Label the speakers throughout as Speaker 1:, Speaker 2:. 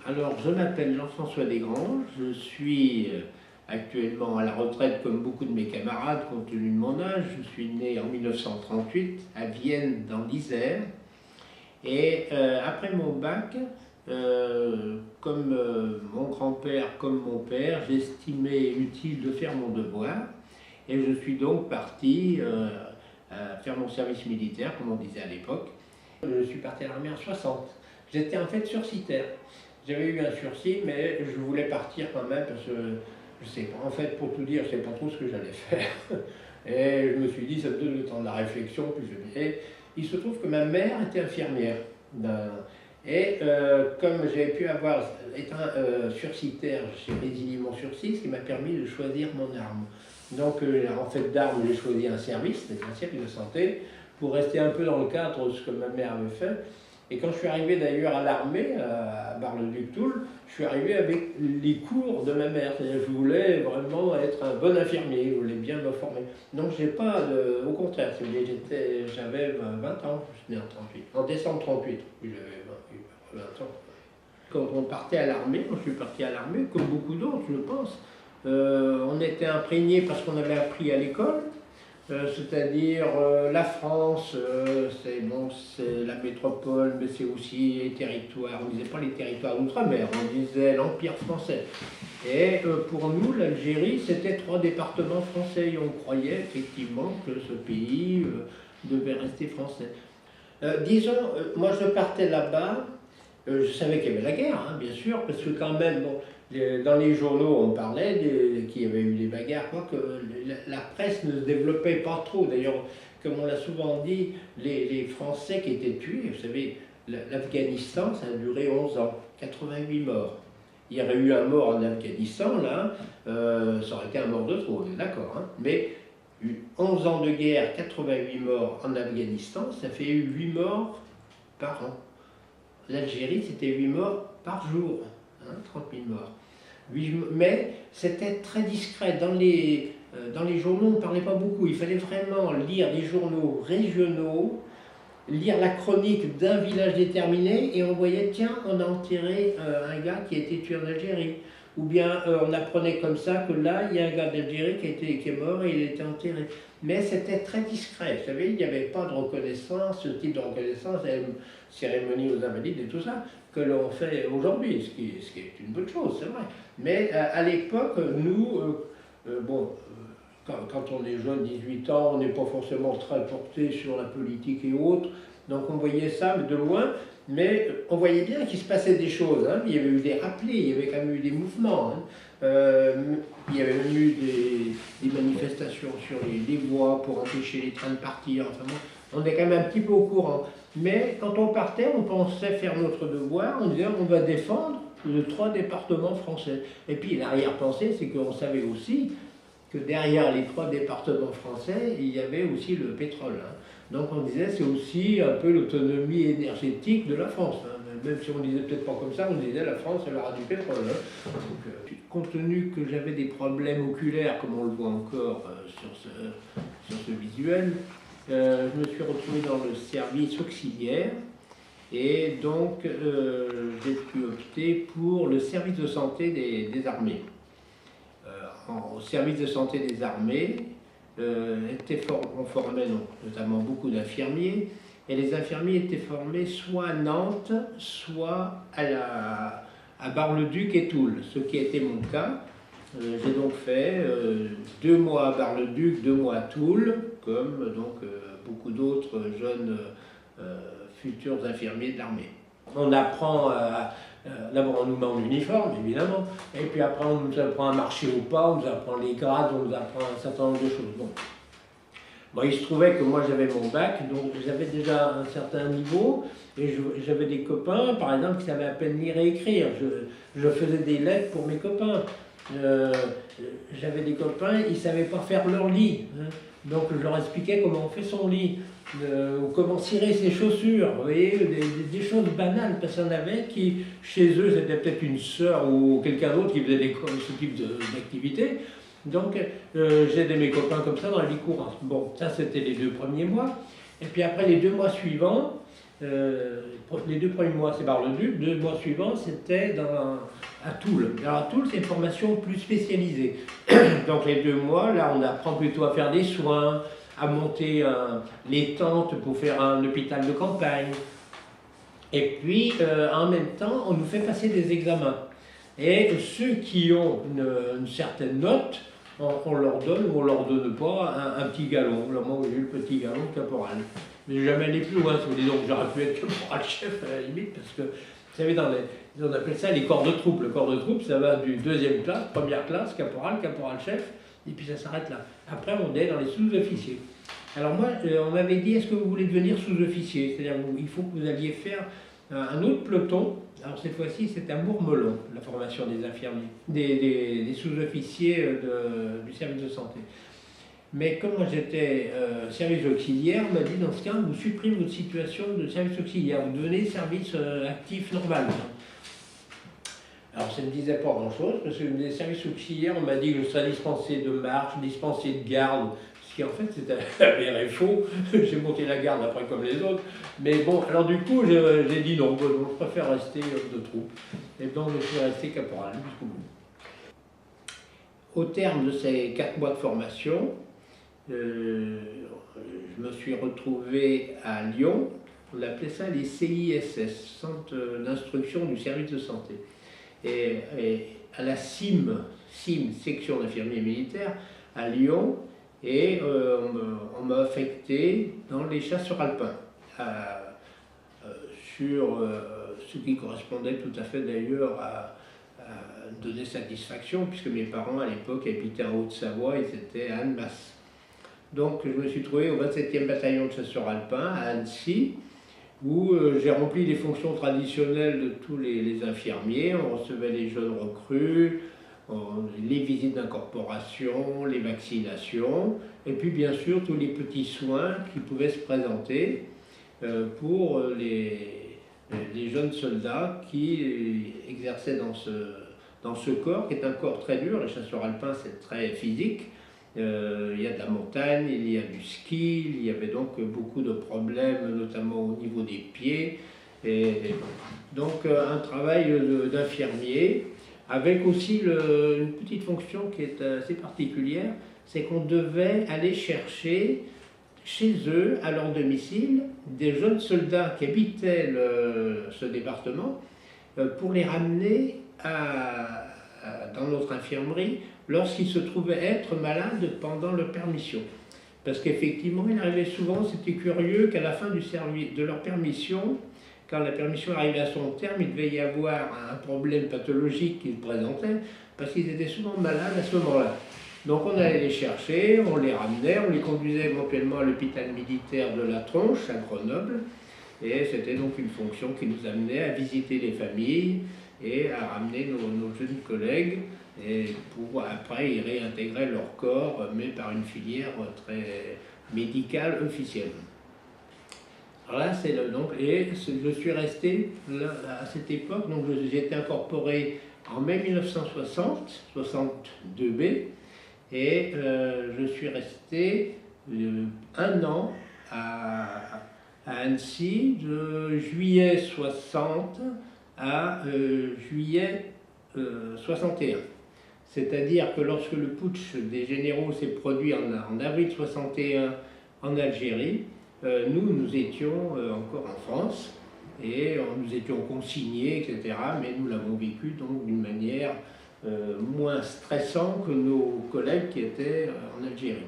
Speaker 1: Alors, je m'appelle Jean-François Desgrands, je suis actuellement à la retraite comme beaucoup de mes camarades compte tenu de mon âge. Je suis né en 1938 à Vienne dans l'Isère et après mon bac, comme mon grand-père, comme mon père, j'estimais utile de faire mon devoir et je suis donc parti faire mon service militaire, comme on disait à l'époque. Je suis parti à l'armée en 60. J'étais en fait sursitaire. J'avais eu un sursis, mais je voulais partir quand même parce que je sais pas, en fait, pour tout dire, je ne sais pas trop ce que j'allais faire. Et je me suis dit, ça me donne le temps de la réflexion. Et il se trouve que ma mère était infirmière. Et comme j'avais pu avoir, étant sursitaire, j'ai résilié mon sursis, ce qui m'a permis de choisir mon arme. Donc en fait d'armes, j'ai choisi un service, l'essentiel de santé, pour rester un peu dans le cadre de ce que ma mère avait fait. Et quand je suis arrivé d'ailleurs à l'armée, à Bar-le-Duc-Toul, je suis arrivé avec les cours de ma mère. C'est-à-dire que je voulais vraiment être un bon infirmier, je voulais bien me former. Donc j'ai pas au contraire, j'avais 20 ans, je suis né en 38, en décembre 38, oui, j'avais 20 ans. Quand on partait à l'armée, quand je suis parti à l'armée, comme beaucoup d'autres je pense, on était imprégnés parce qu'on avait appris à l'école. C'est-à-dire la France, c'est la métropole, mais c'est aussi les territoires. On ne disait pas les territoires d'outre-mer, on disait l'Empire français. Et pour nous, l'Algérie, c'était 3 départements français et on croyait effectivement que ce pays devait rester français. Disons, moi je partais là-bas, je savais qu'il y avait la guerre, hein, bien sûr, parce que quand même, bon, dans les journaux, on parlait qu'il y avait eu des bagarres, quoique la presse ne se développait pas trop. D'ailleurs, comme on l'a souvent dit, les Français qui étaient tués, vous savez, l'Afghanistan, ça a duré 11 ans, 88 morts. Il y aurait eu un mort en Afghanistan, là, ça aurait été un mort de trop, on est d'accord, hein, mais 11 ans de guerre, 88 morts en Afghanistan, ça fait 8 morts par an. L'Algérie, c'était 8 morts par jour, hein, 30 000 morts. Mais c'était très discret. Dans les journaux, on ne parlait pas beaucoup. Il fallait vraiment lire des journaux régionaux, lire la chronique d'un village déterminé, et on voyait, tiens, on a enterré un gars qui a été tué en Algérie. Ou bien on apprenait comme ça que là, il y a un gars d'Algérie qui est mort et il a été enterré. Mais c'était très discret, vous savez, il n'y avait pas de reconnaissance, ce type de reconnaissance, cérémonie aux invalides et tout ça, que l'on fait aujourd'hui, ce qui est une bonne chose, c'est vrai. Mais à l'époque, nous, quand on est jeune, 18 ans, on n'est pas forcément très porté sur la politique et autres, donc on voyait ça de loin, mais on voyait bien qu'il se passait des choses, hein. Il y avait eu des rappelés, il y avait quand même eu des mouvements, hein. Il y avait même eu des manifestations sur les voies pour empêcher les trains de partir, enfin bon, on est quand même un petit peu au courant. Mais quand on partait, on pensait faire notre devoir, on disait on va défendre les 3 départements français. Et puis l'arrière-pensée, c'est qu'on savait aussi que derrière les 3 départements français, il y avait aussi le pétrole, hein. Donc on disait c'est aussi un peu l'autonomie énergétique de la France, hein. Même si on disait peut-être pas comme ça, on disait la France elle aura du pétrole, hein. Donc, compte tenu que j'avais des problèmes oculaires, comme on le voit encore sur ce visuel, je me suis retrouvé dans le service auxiliaire et donc j'ai pu opter pour le service de santé des armées. Au service de santé des armées, on formait notamment beaucoup d'infirmiers, et les infirmiers étaient formés soit à Nantes, soit à Bar-le-Duc et Toul, ce qui était mon cas. J'ai donc fait 2 mois à Bar-le-Duc, 2 mois à Toul, comme beaucoup d'autres jeunes futurs infirmiers de l'armée. On apprend d'abord on nous met en uniforme, évidemment, et puis après on nous apprend à marcher au pas, on nous apprend les grades, on nous apprend un certain nombre de choses. Bon, il se trouvait que moi j'avais mon bac, donc j'avais déjà un certain niveau, et j'avais des copains, par exemple, qui savaient à peine lire et écrire. Je faisais des lettres pour mes copains. J'avais des copains, ils ne savaient pas faire leur lit, hein. Donc je leur expliquais comment on fait son lit, ou comment cirer ses chaussures, vous voyez, des choses banales, parce qu'il y en avait qui, chez eux, c'était peut-être une sœur ou quelqu'un d'autre qui faisait ce type d'activité. Donc j'aidais mes copains comme ça dans la vie courante. Bon, ça c'était les 2 premiers mois. Et puis après les 2 mois suivants, Les 2 premiers mois, c'est Bar-le-Duc. 2 mois suivants, c'était à Toul. Alors à Toul, c'est une formation plus spécialisée. Donc les 2 mois, là, on apprend plutôt à faire des soins, à monter les tentes pour faire un hôpital de campagne. Et puis, en même temps, on nous fait passer des examens. Et ceux qui ont une certaine note, on leur donne ou on leur donne pas un petit galon. Là, moi, j'ai eu le petit galon de caporal. Mais j'ai jamais allé plus loin, ça veut dire donc j'aurais pu être caporal-chef à la limite, parce que, vous savez, on appelle ça les corps de troupe. Le corps de troupe, ça va du 2e classe, 1re classe, caporal, caporal-chef, et puis ça s'arrête là. Après, on est dans les sous-officiers. Alors moi, on m'avait dit, est-ce que vous voulez devenir sous-officier? C'est-à-dire, il faut que vous alliez faire un autre peloton. Alors cette fois-ci, c'est à Mourmelon, la formation des infirmiers, des sous-officiers du service de santé. Mais comme moi j'étais service auxiliaire, on m'a dit dans ce cas, vous supprimez votre situation de service auxiliaire, vous devenez service actif normal. Alors ça ne me disait pas grand-chose, parce que des services auxiliaires, on m'a dit que je serais dispensé de marche, dispensé de garde, ce qui en fait c'était avéré faux. J'ai monté la garde après comme les autres. Mais bon, alors du coup, j'ai dit non, je préfère rester de troupe. Et donc je suis resté caporal jusqu'au bout. Au terme de ces 4 mois de formation, je me suis retrouvé à Lyon. On appelait ça les CISS, Centre d'instruction du service de santé. Et à la CIM, section d'infirmiers militaires, à Lyon, et on m'a affecté dans les chasseurs alpins, sur ce qui correspondait tout à fait d'ailleurs à donner satisfaction, puisque mes parents à l'époque habitaient en Haute-Savoie, ils étaient à Annemasse. Donc je me suis trouvé au 27e bataillon de chasseurs alpins à Annecy, où j'ai rempli les fonctions traditionnelles de tous les infirmiers. On recevait les jeunes recrues, les visites d'incorporation, les vaccinations, et puis bien sûr tous les petits soins qui pouvaient se présenter pour les jeunes soldats qui exerçaient dans ce corps, qui est un corps très dur. Les chasseurs alpins, c'est très physique. Il y a de la montagne, il y a du ski, il y avait donc beaucoup de problèmes, notamment au niveau des pieds. Et donc un travail d'infirmier, avec aussi une petite fonction qui est assez particulière, c'est qu'on devait aller chercher chez eux, à leur domicile, des jeunes soldats qui habitaient ce département pour les ramener dans notre infirmerie lorsqu'ils se trouvaient être malades pendant leur permission. Parce qu'effectivement, il arrivait souvent, c'était curieux, qu'à la fin de leur permission, quand la permission arrivait à son terme, il devait y avoir un problème pathologique qu'ils présentaient, parce qu'ils étaient souvent malades à ce moment-là. Donc on allait les chercher, on les ramenait, on les conduisait éventuellement à l'hôpital militaire de la Tronche, à Grenoble, et c'était donc une fonction qui nous amenait à visiter les familles et à ramener nos jeunes collègues et pour après y réintégrer leur corps, mais par une filière très médicale officielle. Alors là, c'est donc, et je suis resté là, à cette époque, donc j'ai été incorporé en mai 1960, 62B, et je suis resté 1 an à Annecy, de juillet 60 à juillet 61. C'est-à-dire que lorsque le putsch des généraux s'est produit en avril 61 en Algérie, nous étions encore en France et nous étions consignés, etc. Mais nous l'avons vécu donc d'une manière moins stressante que nos collègues qui étaient en Algérie.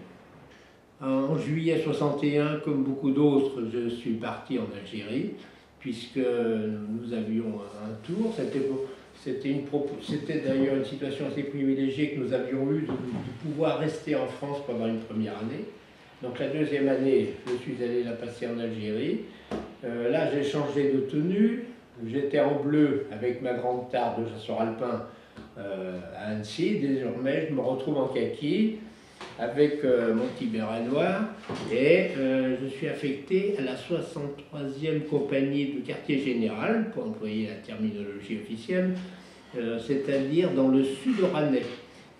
Speaker 1: En juillet 61, comme beaucoup d'autres, je suis parti en Algérie, puisque nous avions un tour. C'était d'ailleurs une situation assez privilégiée que nous avions eue de pouvoir rester en France pendant une première année. Donc la 2e année, je suis allé la passer en Algérie. Là, j'ai changé de tenue. J'étais en bleu avec ma grande tare de chasseur alpin à Annecy. Désormais, je me retrouve en kaki avec mon petit béret noir et je suis affecté à la 63e compagnie du quartier général, pour employer la terminologie officielle, c'est-à-dire dans le sud oranais,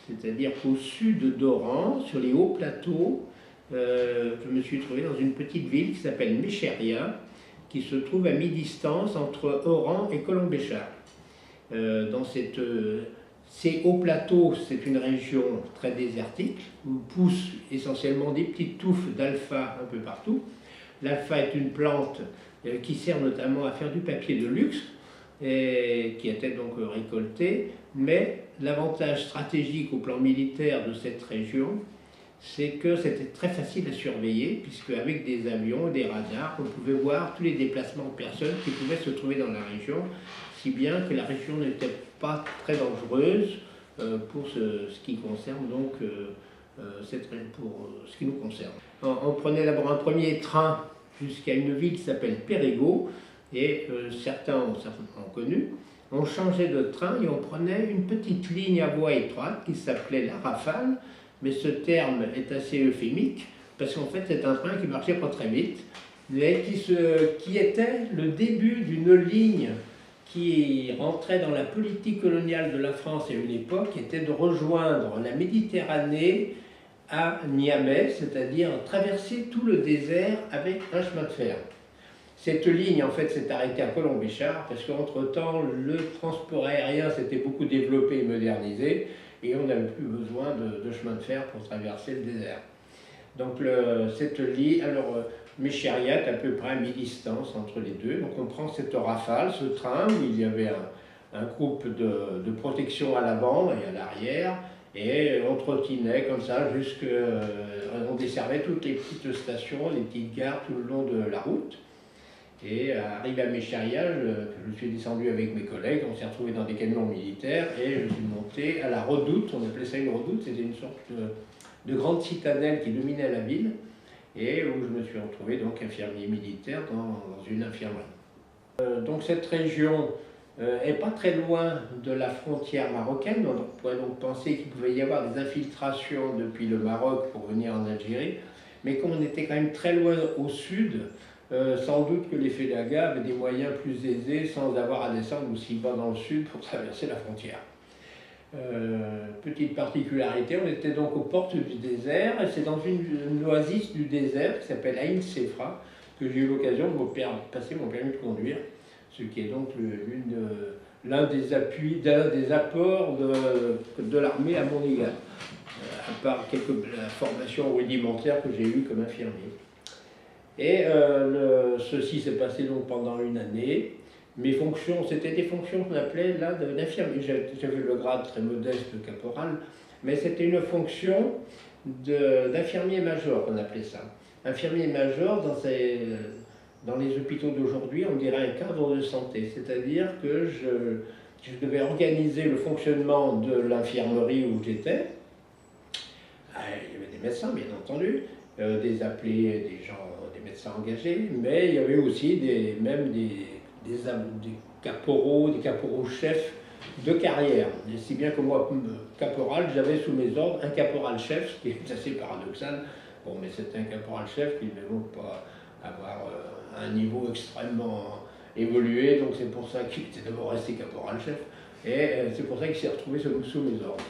Speaker 1: c'est-à-dire qu'au sud d'Oran, sur les hauts plateaux, je me suis trouvé dans une petite ville qui s'appelle Méchéria, qui se trouve à mi-distance entre Oran et Colombéchard. Ces hauts plateaux, c'est une région très désertique où poussent essentiellement des petites touffes d'alpha un peu partout. L'alpha est une plante qui sert notamment à faire du papier de luxe et qui était donc récoltée, mais l'avantage stratégique au plan militaire de cette région, c'est que c'était très facile à surveiller, puisque avec des avions, des radars, on pouvait voir tous les déplacements de personnes qui pouvaient se trouver dans la région, si bien que la région n'était pas très dangereuse pour ce qui concerne donc pour ce qui nous concerne. On prenait d'abord un premier train jusqu'à une ville qui s'appelle Périgueux, et certains ont connu. On changeait de train et on prenait une petite ligne à voie étroite qui s'appelait la Rafale, mais ce terme est assez euphémique parce qu'en fait c'est un train qui marchait pas très vite, mais qui était le début d'une ligne qui rentrait dans la politique coloniale de la France à une époque, qui était de rejoindre la Méditerranée à Niamey, c'est-à-dire traverser tout le désert avec un chemin de fer. Cette ligne, en fait, s'est arrêtée à Colombéchard, parce qu'entre-temps, le transport aérien s'était beaucoup développé et modernisé, et on n'avait plus besoin de chemin de fer pour traverser le désert. Donc cette ligne, alors Méchériat, à peu près à mi-distance entre les deux, donc on prend cette Rafale, ce train, où il y avait un groupe de protection à l'avant et à l'arrière, et on trottinait comme ça on desservait toutes les petites stations, les petites gares tout le long de la route. Et arrivé à Méchériat, je suis descendu avec mes collègues, on s'est retrouvés dans des camions militaires et je suis monté à la redoute, on appelait ça une redoute, c'était une sorte de grande citadelle qui dominait la ville et où je me suis retrouvé donc infirmier militaire dans une infirmerie. Donc cette région est pas très loin de la frontière marocaine, on pourrait donc penser qu'il pouvait y avoir des infiltrations depuis le Maroc pour venir en Algérie, mais comme on était quand même très loin au sud, sans doute que les Félagas avaient des moyens plus aisés sans avoir à descendre aussi bas dans le sud pour traverser la frontière. Petite particularité, on était donc aux portes du désert, et c'est dans une oasis du désert qui s'appelle Aïn Sefra que j'ai eu l'occasion de passer mon permis de conduire, ce qui est donc l'un des apports de l'armée à mon égard, à part la formation rudimentaire que j'ai eue comme infirmier. Et ceci s'est passé donc pendant une année. Mes fonctions, c'était des fonctions qu'on appelait là d'infirmier. J'avais le grade très modeste de caporal, mais c'était une fonction d'infirmier-major qu'on appelait ça. Infirmier-major, dans les hôpitaux d'aujourd'hui, on dirait un cadre de santé, c'est-à-dire que je devais organiser le fonctionnement de l'infirmerie où j'étais. Il y avait des médecins, bien entendu, des appelés, des gens, des médecins engagés, mais il y avait aussi des caporaux-chefs de carrière. Et si bien que moi, caporal, j'avais sous mes ordres un caporal-chef, ce qui est assez paradoxal. Bon, mais c'était un caporal-chef qui ne devait donc pas avoir un niveau extrêmement évolué, donc c'est pour ça qu'il était d'abord resté caporal-chef, et c'est pour ça qu'il s'est retrouvé sous mes ordres.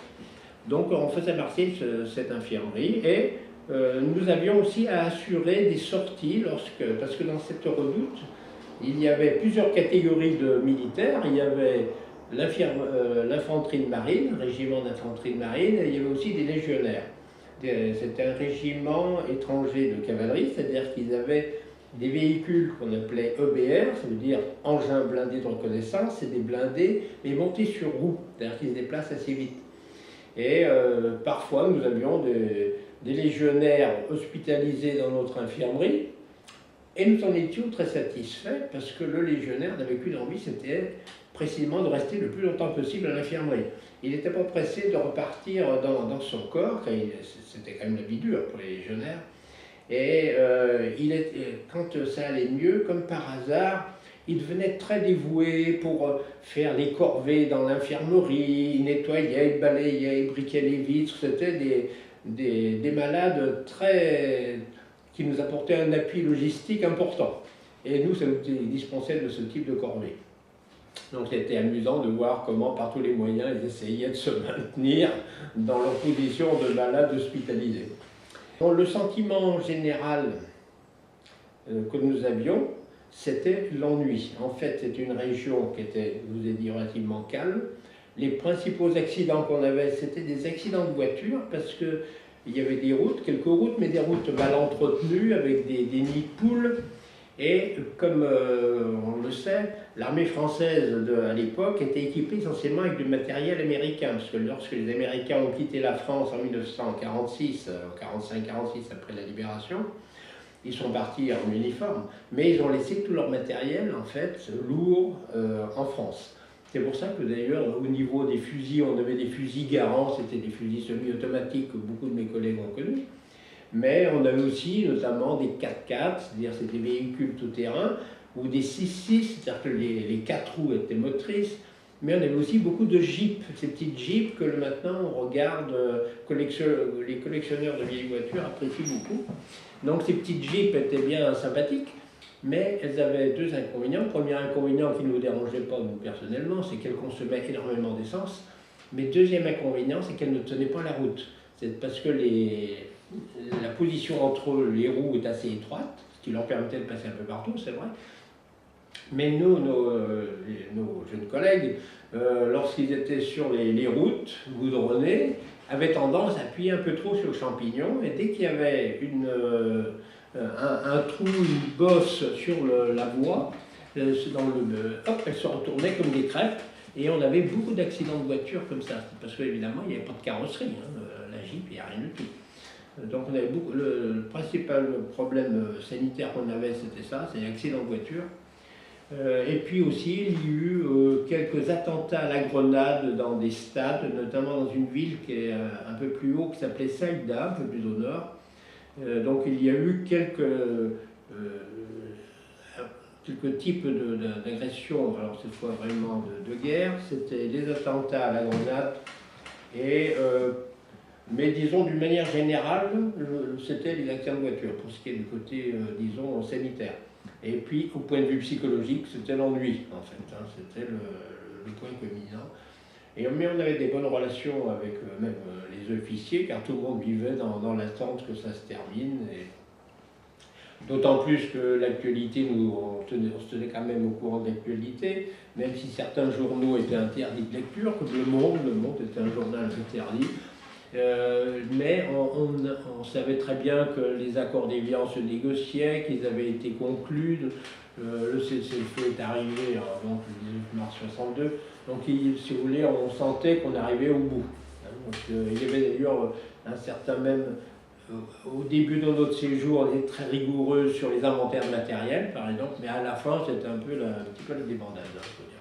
Speaker 1: Donc on faisait partie de cette infirmerie, et nous avions aussi à assurer des sorties, parce que dans cette redoute, il y avait plusieurs catégories de militaires. Il y avait l'infanterie de marine, le régiment d'infanterie de marine, et il y avait aussi des légionnaires. C'était un régiment étranger de cavalerie, c'est-à-dire qu'ils avaient des véhicules qu'on appelait EBR, ça veut dire engins blindés de reconnaissance, c'est des blindés, mais montés sur roues, c'est-à-dire qu'ils se déplacent assez vite. Et parfois, nous avions des légionnaires hospitalisés dans notre infirmerie, et nous en étions très satisfaits parce que le légionnaire n'avait qu'une envie, c'était précisément de rester le plus longtemps possible à l'infirmerie. Il n'était pas pressé de repartir dans son corps, c'était quand même la vie dure pour les légionnaires. Et quand ça allait mieux, comme par hasard, il devenait très dévoué pour faire les corvées dans l'infirmerie, il nettoyait, il balayait, il briquait les vitres. C'était des malades qui nous apportaient un appui logistique important. Et nous, ça nous dispensait de ce type de corvée. Donc c'était amusant de voir comment, par tous les moyens, ils essayaient de se maintenir dans leur position de malades hospitalisés. Bon, le sentiment général que nous avions, c'était l'ennui. En fait, c'était une région qui était, je vous ai dit, relativement calme. Les principaux accidents qu'on avait, c'était des accidents de voiture, parce que il y avait des routes, quelques routes, mais des routes mal entretenues, avec des nids de poules. Et comme on le sait, l'armée française à l'époque était équipée essentiellement avec du matériel américain, parce que lorsque les Américains ont quitté la France en 1946, 45-46 après la libération, ils sont partis en uniforme, mais ils ont laissé tout leur matériel, en fait, lourd en France. C'est pour ça que d'ailleurs, au niveau des fusils, on avait des fusils Garand, c'était des fusils semi-automatiques que beaucoup de mes collègues ont connus. Mais on avait aussi notamment des 4x4, c'est-à-dire c'était des véhicules tout-terrain, ou des 6x6, c'est-à-dire que les 4 roues étaient motrices. Mais on avait aussi beaucoup de jeeps, ces petites jeeps que maintenant on regarde, les collectionneurs de vieilles voitures apprécient beaucoup. Donc ces petites jeeps étaient bien sympathiques, mais elles avaient deux inconvénients. Le premier inconvénient qui ne nous dérangeait pas nous personnellement, c'est qu'elles consommaient énormément d'essence. Mais deuxième inconvénient, c'est qu'elles ne tenaient pas la route. C'est parce que la position entre les roues est assez étroite, ce qui leur permettait de passer un peu partout, c'est vrai. Mais nous, nos jeunes collègues, lorsqu'ils étaient sur les routes goudronnées, avaient tendance à appuyer un peu trop sur le champignon, et dès qu'il y avait un trou, une bosse sur la voie, hop, elles se retournaient comme des crêpes, et on avait beaucoup d'accidents de voiture comme ça, parce qu'évidemment, il n'y avait pas de carrosserie, hein, la Jeep, il n'y a rien du tout. Donc on avait le principal problème sanitaire qu'on avait, c'était ça, c'est l'accident de voiture. Et puis aussi, il y a eu quelques attentats à la grenade dans des stades, notamment dans une ville qui est un peu plus haut, qui s'appelait Saïda, un peu plus au nord. Donc il y a eu quelques types d'agressions, alors cette fois vraiment de guerre. C'était des attentats à la grenade, mais disons d'une manière générale, c'était les accidents de voiture, pour ce qui est du côté, disons, sanitaire. Et puis, au point de vue psychologique, c'était l'ennui, en fait. Hein, c'était le point culminant. Mais on avait des bonnes relations avec même les officiers, car tout le monde vivait dans l'attente que ça se termine. D'autant plus que l'actualité, on se tenait quand même au courant de l'actualité, même si certains journaux étaient interdits de lecture, comme Le Monde était un journal interdit. Mais on savait très bien que les accords d'Évian se négociaient, qu'ils avaient été conclus. Le cessez-le-feu est arrivé donc, le 19 mars 62. Donc, si vous voulez, on sentait qu'on arrivait au bout. Hein. Donc, il y avait d'ailleurs un certain même... au début de notre séjour, on était très rigoureux sur les inventaires de matériel, par exemple, mais à la fin, c'était un petit peu la débandade, hein, faut dire.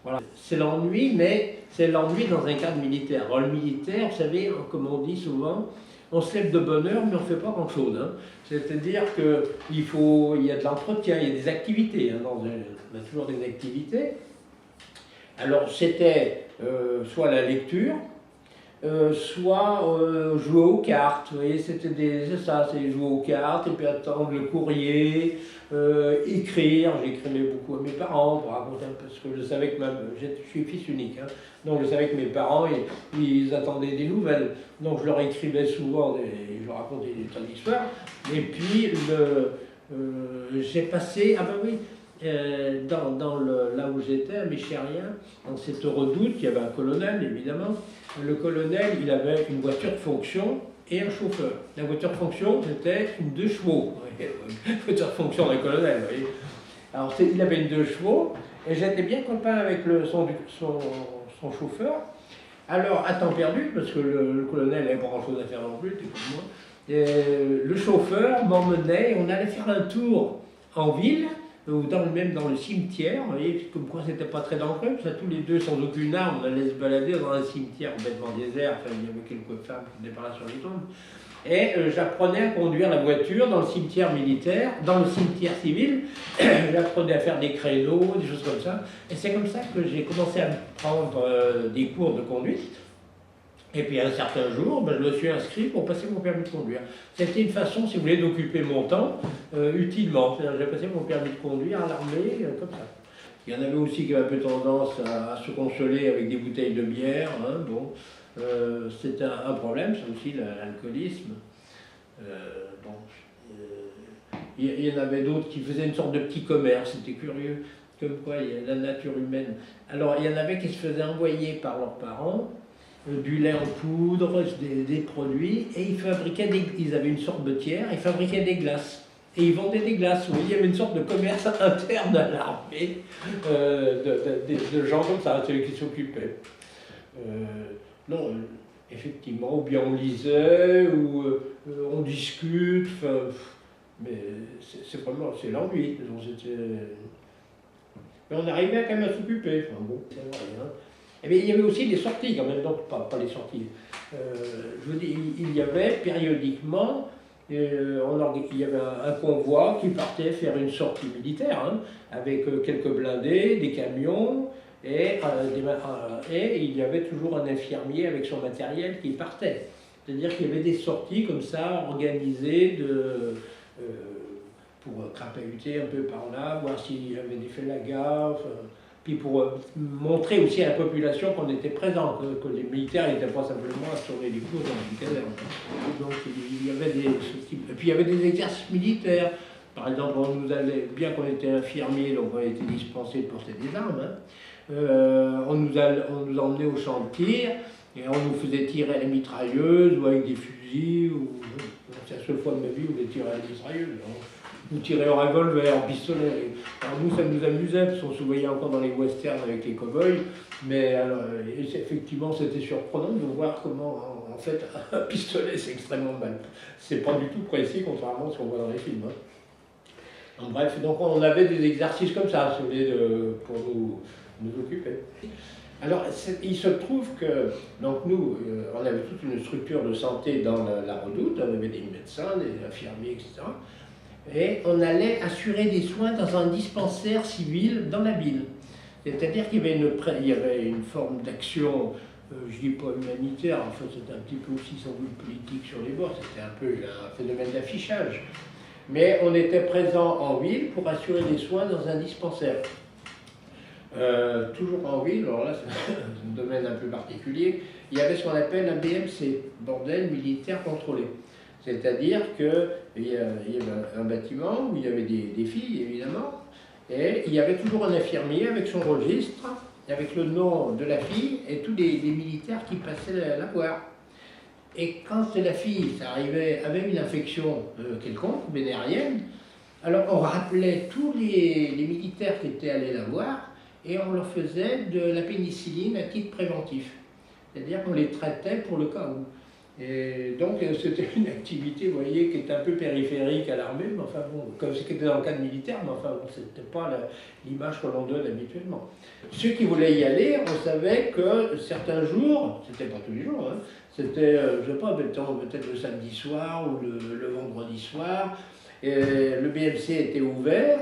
Speaker 1: Voilà. C'est l'ennui, mais c'est l'ennui dans un cadre militaire. Alors, le militaire, vous savez, comme on dit souvent, on se lève de bonne heure, mais on ne fait pas grand-chose. Hein. C'est-à-dire qu'il y a de l'entretien, il y a des activités. Hein, on a toujours des activités. Alors, c'était soit la lecture, soit jouer aux cartes. Vous voyez, c'est ça, c'est jouer aux cartes, et puis attendre le courrier, écrire. J'écrivais beaucoup à mes parents pour raconter un peu, parce que je savais que je suis fils unique, hein, donc je savais que mes parents, ils attendaient des nouvelles. Donc je leur écrivais souvent, je leur racontais des tas d'histoires. Et puis, j'ai passé, ah ben oui, là où j'étais, à Méchérien, dans cette redoute, il y avait un colonel, évidemment. Le colonel, il avait une voiture de fonction et un chauffeur. La voiture de fonction, c'était une 2 chevaux. La voiture de fonction d'un colonel, vous voyez. Alors, il avait une 2 chevaux, et j'étais bien copain avec son chauffeur. Alors, à temps perdu, parce que le colonel n'avait pas grand-chose à faire non plus, tout comme moi, le chauffeur m'emmenait, on allait faire un tour en ville, ou même dans le cimetière, vous voyez, comme quoi c'était pas très dangereux, parce que tous les deux, sans aucune arme, on allait se balader dans un cimetière complètement désert, enfin, il y avait quelques femmes qui étaient par là sur les tombes, et j'apprenais à conduire la voiture dans le cimetière militaire, dans le cimetière civil, j'apprenais à faire des créneaux, des choses comme ça, et c'est comme ça que j'ai commencé à prendre des cours de conduite. Et puis un certain jour, je me suis inscrit pour passer mon permis de conduire. C'était une façon, si vous voulez, d'occuper mon temps utilement. J'ai passé mon permis de conduire à l'armée, comme ça. Il y en avait aussi qui avaient un peu tendance à se consoler avec des bouteilles de bière. Hein, bon. C'est un problème, c'est aussi l'alcoolisme. il y en avait d'autres qui faisaient une sorte de petit commerce, c'était curieux, comme quoi il y a la nature humaine. Alors il y en avait qui se faisaient envoyer par leurs parents du lait en poudre, des produits, et ils avaient une sorte de tiers, ils fabriquaient des glaces. Et ils vendaient des glaces. Vous voyez, il y avait une sorte de commerce interne à l'armée, de gens comme ça, celui qui s'occupaient. Non, effectivement, ou bien on lisait, ou on discute, mais c'est l'ennui. Mais on arrivait quand même à s'occuper. Enfin, bon, c'est vrai, hein. Et bien, il y avait aussi des sorties quand même, donc pas les sorties. Je vous dis, il y avait périodiquement, il y avait un convoi qui partait faire une sortie militaire, hein, avec quelques blindés, des camions, et il y avait toujours un infirmier avec son matériel qui partait. C'est-à-dire qu'il y avait des sorties comme ça, organisées pour crapahuter un peu par là, voir s'il y avait fait la gaffe, puis pour montrer aussi à la population qu'on était présent, que les militaires n'étaient pas simplement à tourner les cours dans une caserne. Donc il y avait et puis il y avait des exercices militaires. Par exemple, bien qu'on était infirmiers, donc on était dispensés de porter des armes, hein, on nous emmenait au champ de tir, et on nous faisait tirer à la mitrailleuse ou avec des fusils. C'est la seule fois de ma vie où j'ai tiré à la mitrailleuse. Vous tirez au revolver, en pistolet. Alors nous, ça nous amusait, parce qu'on se voyait encore dans les westerns avec les cow-boys, mais alors, effectivement, c'était surprenant de voir comment, en fait, un pistolet, c'est extrêmement mal. C'est pas du tout précis, contrairement à ce qu'on voit dans les films. Hein. Bref, donc on avait des exercices comme ça, pour nous occuper. Alors, il se trouve que, donc nous, on avait toute une structure de santé dans la redoute, on avait des médecins, des infirmiers, etc. Et on allait assurer des soins dans un dispensaire civil dans la ville. C'est-à-dire qu'il y avait une forme d'action, je ne dis pas humanitaire, enfin c'était un petit peu aussi sans doute politique sur les bords, c'était un peu un phénomène d'affichage. Mais on était présent en ville pour assurer des soins dans un dispensaire. Toujours en ville, alors là c'est un domaine un peu particulier, il y avait ce qu'on appelle un BMC, bordel militaire contrôlé. C'est-à-dire qu'il y avait un bâtiment où il y avait des filles, évidemment, et il y avait toujours un infirmier avec son registre, avec le nom de la fille et tous les militaires qui passaient la voir. Et quand la fille avait une infection quelconque, vénérienne, alors on rappelait tous les militaires qui étaient allés la voir et on leur faisait de la pénicilline à titre préventif. C'est-à-dire qu'on les traitait pour le cas où. Et donc c'était une activité, vous voyez, qui était un peu périphérique à l'armée, mais enfin bon, comme c'était dans le cadre militaire, mais enfin bon, c'était pas l'image que l'on donne habituellement. Ceux qui voulaient y aller, on savait que certains jours, c'était pas tous les jours, hein, c'était, je sais pas, peut-être le samedi soir ou le vendredi soir, et le BMC était ouvert.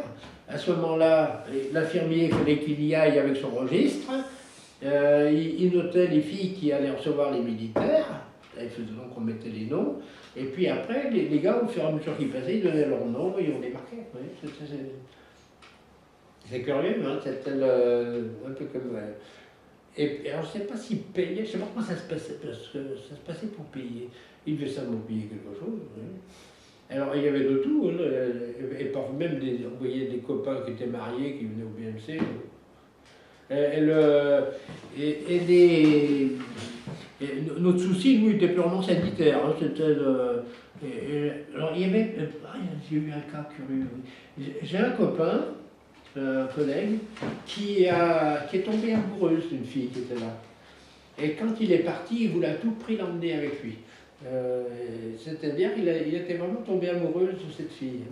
Speaker 1: À ce moment-là, l'infirmier, il fallait qu'il y aille avec son registre, il notait les filles qui allaient recevoir les militaires. Il faisait donc qu'on mettait les noms, et puis après, les gars, au fur et à mesure qu'ils passaient, ils donnaient leur nom et on les marquait. Oui, c'est curieux, hein, c'était un peu comme. Et alors, je ne sais pas s'ils payaient, je ne sais pas comment ça se passait, parce que ça se passait pour payer. Ils devaient seulement payer quelque chose. Oui. Alors, il y avait de tout, hein, et par même on voyait des copains qui étaient mariés, qui venaient au BMC. Notre souci, nous, était purement sanitaire. Hein, alors, il y avait. J'ai eu un cas curieux. J'ai un copain, un collègue, qui est tombé amoureuse d'une fille qui était là. Et quand il est parti, il voulait à tout prix l'emmener avec lui. C'est-à-dire qu'il était vraiment tombé amoureux de cette fille.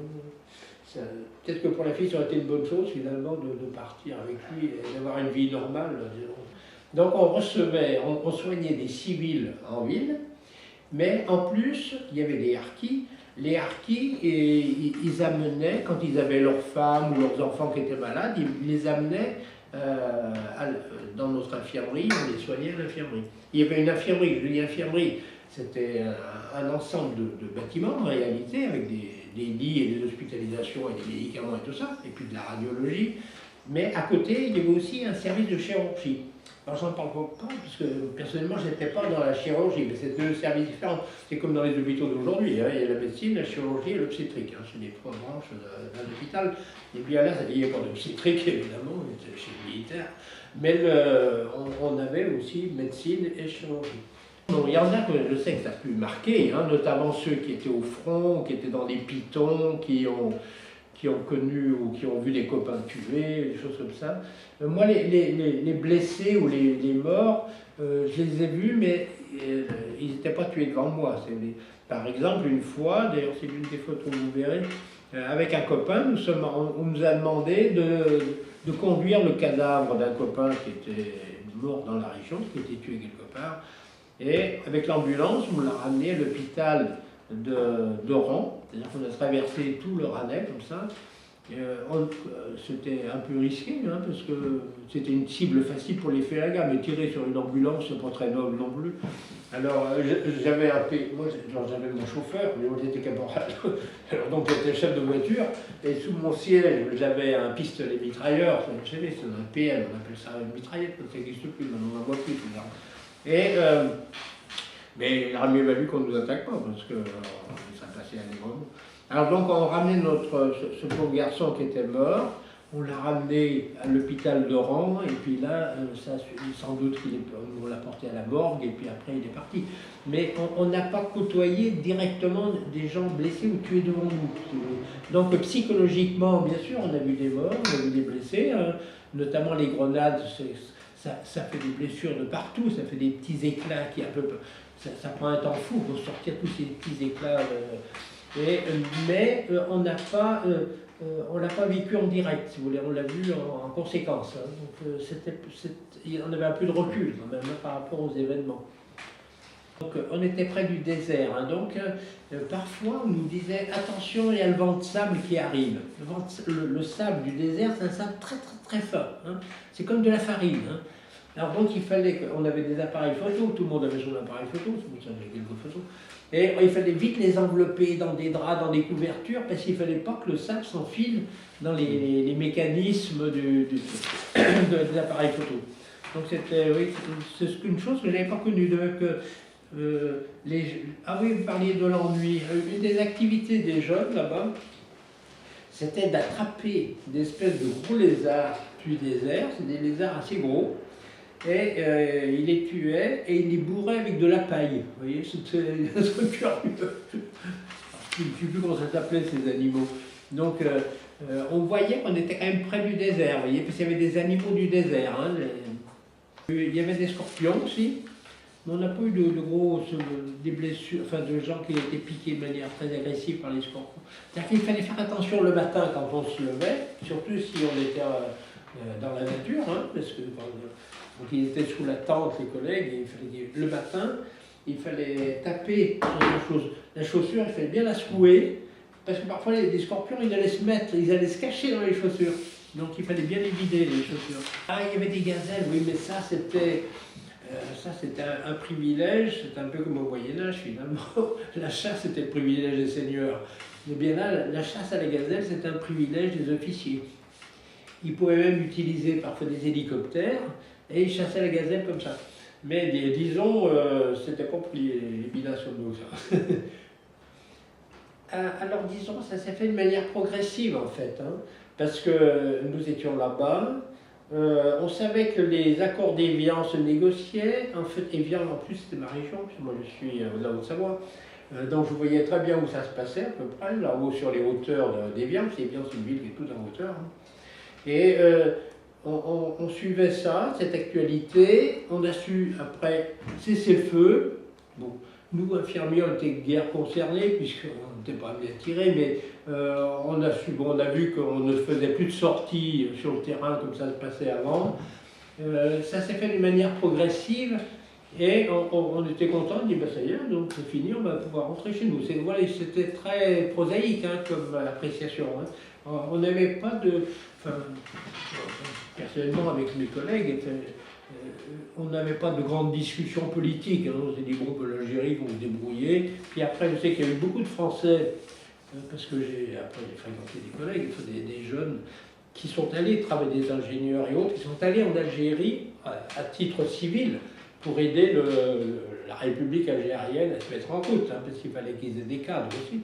Speaker 1: Peut-être que pour la fille, ça aurait été une bonne chose, finalement, de partir avec lui et d'avoir une vie normale. Donc on soignait des civils en ville, mais en plus, il y avait des harkis. Les harkis, ils amenaient, quand ils avaient leurs femmes ou leurs enfants qui étaient malades, ils les amenaient dans notre infirmerie, on les soignait à l'infirmerie. Il y avait une infirmerie, je dis infirmerie, c'était un ensemble de bâtiments en réalité, avec des lits et des hospitalisations et des médicaments et tout ça, et puis de la radiologie. Mais à côté, il y avait aussi un service de chirurgie. Alors j'en parle pas, parce que personnellement, je n'étais pas dans la chirurgie, mais c'est deux services différents. C'est comme dans les hôpitaux d'aujourd'hui, hein. Il y a la médecine, la chirurgie et l'obstétrique. Hein. C'est les trois branches d'un hôpital. Et puis là, il n'y a pas d'obstétrique, évidemment, c'était chez le militaire. Mais on avait aussi médecine et chirurgie. Bon, il y en a que je sais que ça a pu marquer, hein, notamment ceux qui étaient au front, qui étaient dans des pitons, qui ont connu ou qui ont vu des copains tués, des choses comme ça. Moi, les blessés ou les morts, je les ai vus, mais ils n'étaient pas tués devant moi. Par exemple, une fois, d'ailleurs c'est l'une des photos que vous verrez, avec un copain, on nous a demandé de conduire le cadavre d'un copain qui était mort dans la région, qui était tué quelque part. Et avec l'ambulance, on l'a ramené à l'hôpital d'Oran, c'est-à-dire qu'on a traversé tout le Rannais comme ça. C'était un peu risqué, hein, parce que c'était une cible facile pour les Félagas, mais tirer sur une ambulance, c'est pas très noble non plus. Alors j'avais j'avais mon chauffeur, mais moi j'étais caporal, alors donc j'étais chef de voiture, et sous mon siège j'avais un pistolet mitrailleur, vous savez, c'est un PM, on appelle ça une mitraillette, ça n'existe plus, maintenant on n'en voit plus. Mais il aurait mieux valu qu'on ne nous attaque pas, parce que ça passait à des moments. Alors donc on ramenait ce pauvre garçon qui était mort, on l'a ramené à l'hôpital d'Oran, et puis là, sans doute on l'a porté à la morgue, et puis après il est parti. Mais on n'a pas côtoyé directement des gens blessés ou tués devant nous. Donc psychologiquement, bien sûr, on a vu des morts, on a vu des blessés, hein, notamment les grenades. Ça fait des blessures de partout, ça fait des petits éclats qui ça prend un temps fou pour sortir tous ces petits éclats. Mais on n'a pas, on l'a pas vécu en direct, si vous voulez, on l'a vu en conséquence. Hein. Donc on avait un peu de recul quand même, hein, par rapport aux événements. Donc on était près du désert, hein, donc parfois on nous disait attention, il y a le vent de sable qui arrive. Le sable du désert, c'est un sable très très très fin, hein. C'est comme de la farine. Hein. Alors donc il fallait qu'on avait des appareils photo, tout le monde avait son appareil photo, c'est pour ça que j'ai quelques photos. Et il fallait vite les envelopper dans des draps, dans des couvertures, parce qu'il ne fallait pas que le sable s'enfile dans les mécanismes des appareils photo. Donc c'était, oui, c'est une chose que je n'avais pas connue. Ah oui, vous parliez de l'ennui. Une des activités des jeunes là-bas, c'était d'attraper des espèces de gros lézards du désert, c'est des lézards assez gros, et il les tuait et il les bourrait avec de la paille. Vous voyez, c'était un truc curieux. Je ne sais plus comment ça s'appelait ces animaux. Donc on voyait qu'on était quand même près du désert, vous voyez, parce qu'il y avait des animaux du désert. Hein, il y avait des scorpions aussi, mais on n'a pas eu des blessures, enfin de gens qui étaient piqués de manière très agressive par les scorpions. C'est-à-dire qu'il fallait faire attention le matin quand on se levait, surtout si on était dans la nature, hein, parce que donc ils étaient sous la tente, les collègues, et il fallait, le matin, il fallait taper sur la chaussure, il fallait bien la secouer, parce que parfois les scorpions, ils allaient se cacher dans les chaussures. Donc il fallait bien les vider, les chaussures. Ah, il y avait des gazelles, oui, mais ça c'était un privilège, c'est un peu comme au Moyen-Âge finalement. La chasse était le privilège des seigneurs. Mais bien là, la chasse à la gazelle, c'était un privilège des officiers. Ils pouvaient même utiliser parfois des hélicoptères, et ils chassaient la gazelle comme ça. Mais disons, c'était pas pour les binationaux, ça. Alors disons, ça s'est fait de manière progressive en fait, hein, parce que nous étions là-bas, on savait que les accords d'Évian se négociaient. En fait, Évian en plus c'était ma région, puis moi je suis là en Haute-Savoie, donc je voyais très bien où ça se passait à peu près, là-haut sur les hauteurs d'Évian, parce qu'Évian c'est une ville qui est toute en hauteur. Hein. Et on suivait ça, cette actualité, on a su après cesser le feu. Bon, nous, infirmiers, on était guère concernés, puisqu'on n'était pas amenés à tirer, mais on a vu qu'on ne faisait plus de sorties sur le terrain comme ça se passait avant. Ça s'est fait d'une manière progressive, et on était contents, on dit bah, ça y est, donc c'est fini, on va pouvoir rentrer chez nous. Voilà, c'était très prosaïque hein, comme appréciation. Hein. On n'avait pas de... Enfin, personnellement, avec mes collègues, on n'avait pas de grandes discussions politiques. Hein. On s'est dit, bon, l'Algérie vont se débrouiller. Puis après, je sais qu'il y avait beaucoup de Français, parce que après j'ai fréquenté des collègues, des jeunes, qui sont allés travailler, des ingénieurs et autres, qui sont allés en Algérie à titre civil pour aider la République algérienne à se mettre en route, hein, parce qu'il fallait qu'ils aient des cadres aussi.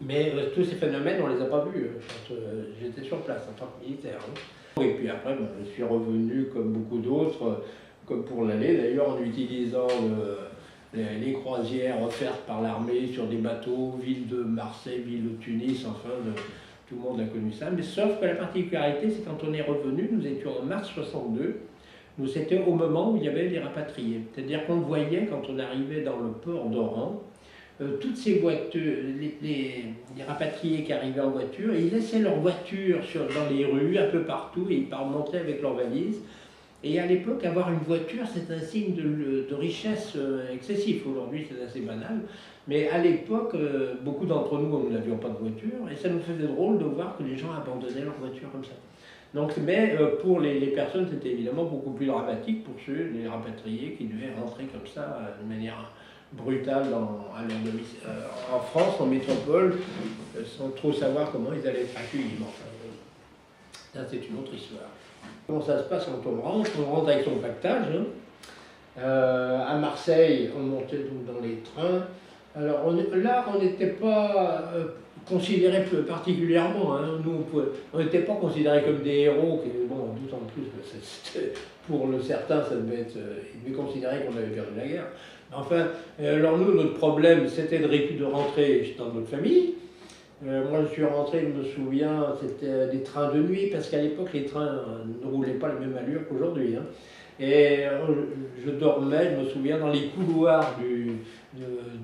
Speaker 1: Mais tous ces phénomènes, on ne les a pas vus quand j'étais sur place en tant que militaire. Hein. Et puis après, je suis revenu comme beaucoup d'autres, comme pour l'aller d'ailleurs, en utilisant les croisières offertes par l'armée sur des bateaux, ville de Marseille, ville de Tunis, enfin, tout le monde a connu ça. Mais sauf que la particularité, c'est quand on est revenu, nous étions en mars 62, nous c'était au moment où il y avait les rapatriés. C'est-à-dire qu'on voyait quand on arrivait dans le port d'Oran, toutes ces voitures, les rapatriés qui arrivaient en voiture, ils laissaient leurs voitures dans les rues, un peu partout, et ils remontaient avec leurs valises. Et à l'époque, avoir une voiture, c'est un signe de richesse excessif. Aujourd'hui, c'est assez banal. Mais à l'époque, beaucoup d'entre nous, nous n'avions pas de voiture, et ça nous faisait drôle de voir que les gens abandonnaient leur voiture comme ça. Donc, mais pour les personnes, c'était évidemment beaucoup plus dramatique pour ceux, les rapatriés, qui devaient rentrer comme ça, de manière brutale en France, en métropole, sans trop savoir comment ils allaient être accueillis. Enfin, ça, c'est une autre histoire. Comment ça se passe quand on rentre? On rentre avec son pactage. Hein. À Marseille, on montait donc dans les trains. Alors là, on n'était pas considérés particulièrement. Hein. Nous, on n'était pas considérés comme des héros. Bon, d'autant plus que pour certains, ça devait être. Ils devaient considérer qu'on avait perdu la guerre. Enfin, alors nous, notre problème, c'était de rentrer dans notre famille. Moi, je suis rentré, je me souviens, c'était des trains de nuit, parce qu'à l'époque, les trains ne roulaient pas la même allure qu'aujourd'hui. Hein. Et je dormais, je me souviens, dans les couloirs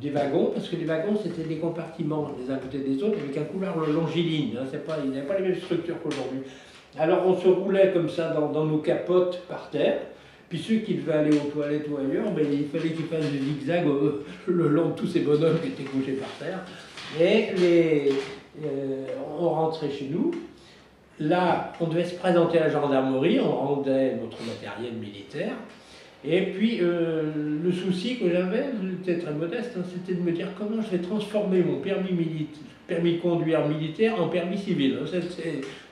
Speaker 1: des wagons, parce que les wagons, c'était des compartiments les uns à côté des autres, avec un couloir longiligne. Hein, ils n'avaient pas les mêmes structures qu'aujourd'hui. Alors, on se roulait comme ça dans nos capotes par terre. Puis ceux qui devaient aller aux toilettes ou ailleurs, ben, il fallait qu'ils fassent des zigzags le long de tous ces bonhommes qui étaient couchés par terre. Et on rentrait chez nous. Là, on devait se présenter à la gendarmerie, on rendait notre matériel militaire. Et puis, le souci que j'avais, j'étais très modeste, hein, c'était de me dire comment je vais transformer mon permis de conduire militaire en permis civil. Hein,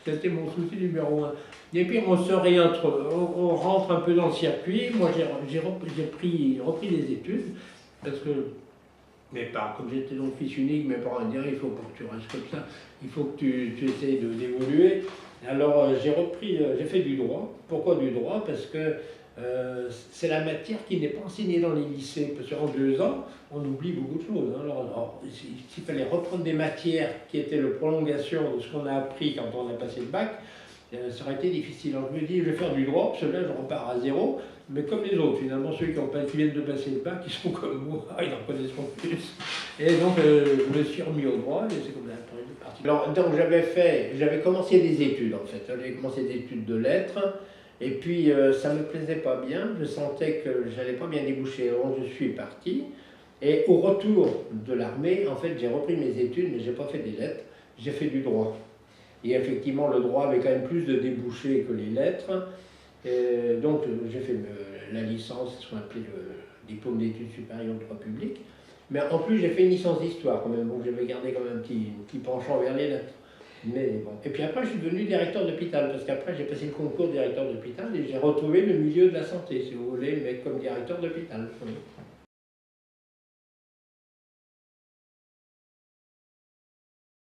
Speaker 1: c'était mon souci numéro 1. Et puis, on rentre un peu dans le circuit. Moi, j'ai repris les études, parce que comme j'étais donc fils unique, mes parents disaient il faut pas que tu restes comme ça, il faut que tu essayes d'évoluer. Alors j'ai fait du droit. Pourquoi du droit? Parce que c'est la matière qui n'est pas enseignée dans les lycées. Parce qu'en 2 ans, on oublie beaucoup de choses. Hein. Alors, s'il fallait reprendre des matières qui étaient la prolongation de ce qu'on a appris quand on a passé le bac, ça aurait été difficile. Alors je me dis, je vais faire du droit, parce que là, je repars à zéro. Mais comme les autres, finalement, ceux qui viennent de passer le bac, ils sont comme moi, ils en connaissent plus. Et donc, je me suis remis au droit, et c'est comme ça que je parti. Alors, donc, j'avais commencé des études, en fait. J'avais commencé des études de lettres, et puis ça ne me plaisait pas bien. Je sentais que j'allais pas bien déboucher. Donc, je suis parti. Et au retour de l'armée, en fait, j'ai repris mes études, mais je n'ai pas fait des lettres, j'ai fait du droit. Et effectivement, le droit avait quand même plus de débouchés que les lettres. Et donc, j'ai fait la licence, ce qu'on appelait le diplôme d'études supérieures de droit public. Mais en plus, j'ai fait une licence d'histoire quand même. Donc, j'avais gardé quand même un petit penchant vers les lettres. Mais bon. Et puis après, je suis devenu directeur d'hôpital, parce qu'après, j'ai passé le concours de directeur d'hôpital et j'ai retrouvé le milieu de la santé, si vous voulez, mais comme directeur d'hôpital.